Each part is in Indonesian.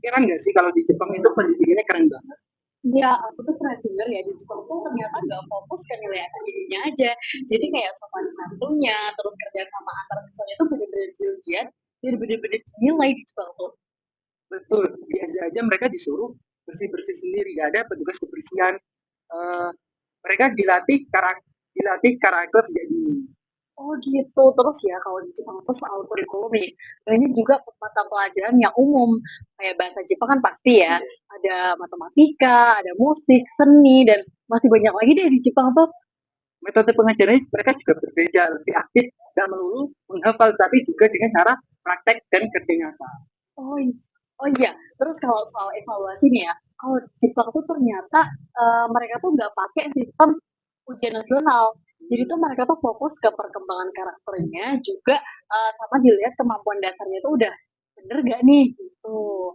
kepikiran nggak sih kalau di Jepang itu pendidikannya keren banget? Iya, aku tuh pernah denger ya di Jepang tuh ternyata nggak fokus ke nilai akademiknya aja. Jadi kayak sopan santunnya, terus kerja sama antar siswanya tuh bener-bener dilihat dan bener-bener dinilai di Jepang tuh. Betul, biasa aja mereka disuruh bersih-bersih sendiri, nggak ada petugas kebersihan. Eh, mereka dilatih karakter jadi. Oh gitu. Terus ya kalau di Jepang tuh soal kurikulum nih, banyak juga mata pelajaran yang umum. Kayak bahasa Jepang kan pasti ya, ada matematika, ada musik, seni, dan masih banyak lagi deh di Jepang tuh. Metode pengajarannya mereka juga berbeda, lebih aktif dan melulu menghafal, tapi juga dengan cara praktek dan kerja nyata. Oh, oh iya, terus kalau soal evaluasi nih ya, kalau Jepang tuh ternyata mereka tuh nggak pakai sistem ujian nasional. Jadi tuh mereka tuh fokus ke perkembangan karakternya, juga sama dilihat kemampuan dasarnya itu udah bener gak nih gitu.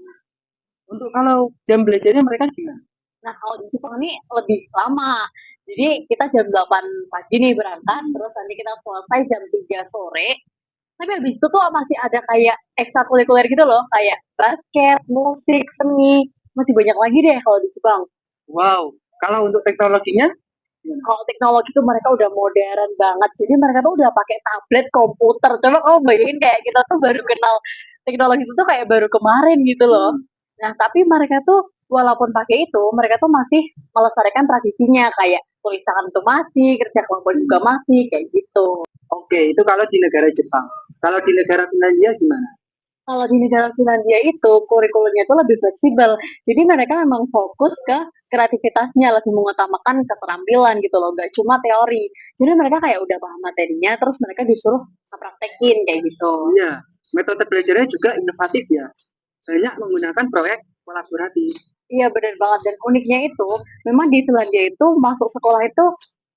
Untuk kalau jam belajarnya mereka gimana? Nah kalau di Jepang ini lebih lama. Jadi kita jam 8 pagi nih berangkat, terus nanti kita selesai jam 3 sore. Tapi habis itu tuh masih ada kayak ekstrakurikuler gitu loh, kayak basket, musik, seni. Masih banyak lagi deh kalau di Jepang. Wow, kalau untuk teknologinya gimana? Kalau teknologi tuh mereka udah modern banget. Jadi mereka tuh udah pakai tablet, komputer. Coba kamu bayangin kayak kita tuh baru kenal teknologi itu tuh kayak baru kemarin gitu loh. Nah, tapi mereka tuh walaupun pakai itu, mereka tuh masih melestarikan tradisinya kayak tulis tangan tuh masih, kerja kelompok juga masih kayak gitu. Oke, itu kalau di negara Jepang. Kalau di negara Finlandia gimana? Kalau di negara Finlandia itu kurikulumnya itu lebih fleksibel. Jadi mereka memang fokus ke kreativitasnya, lebih mengutamakan keterampilan gitu loh, gak cuma teori. Jadi mereka kayak udah paham materinya, terus mereka disuruh praktekin kayak gitu. Iya, metode belajarnya juga inovatif ya. Banyak menggunakan proyek kolaboratif. Iya benar banget dan uniknya itu memang di Finlandia itu masuk sekolah itu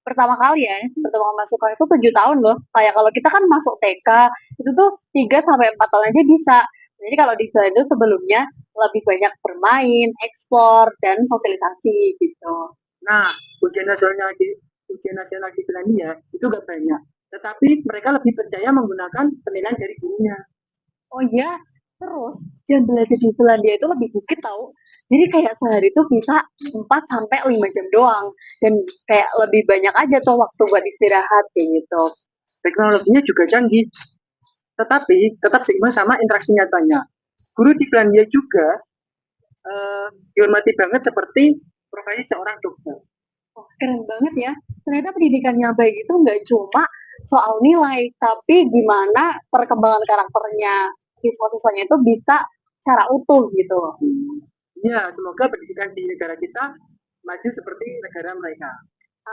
pertama kali ya, pertama masuk sekolah itu 7 tahun loh. Kayak kalau kita kan masuk TK itu tuh 3 sampai 4 tahun aja bisa. Jadi kalau di Finlandia itu sebelumnya lebih banyak bermain, ekspor dan sosialisasi gitu. Nah, ujian nasional di Finlandia itu gak banyak. Tetapi mereka lebih percaya menggunakan penilaian dari gurunya. Oh iya, terus jam belajar di Finlandia itu lebih dikit tau. Jadi kayak sehari itu bisa 4 sampai 5 jam doang dan kayak lebih banyak aja tuh waktu buat istirahat kayak gitu. Teknologinya juga canggih, tetapi tetap seimbang sama interaksi nyatanya. Guru di Finlandia juga dihormati banget seperti profesi seorang dokter. Oh, keren banget ya. Ternyata pendidikan yang baik itu nggak cuma soal nilai, tapi gimana perkembangan karakternya siswa-siswanya itu bisa secara utuh gitu. Ya, semoga pendidikan di negara kita maju seperti negara mereka.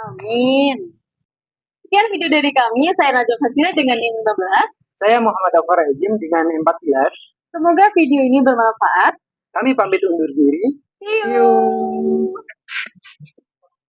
Amin. Sekian video dari kami, saya Najwa Hasina dengan IN15. Saya Muhammad Afar Ejim dengan 14. Semoga video ini bermanfaat. Kami pamit undur diri. See See you. you.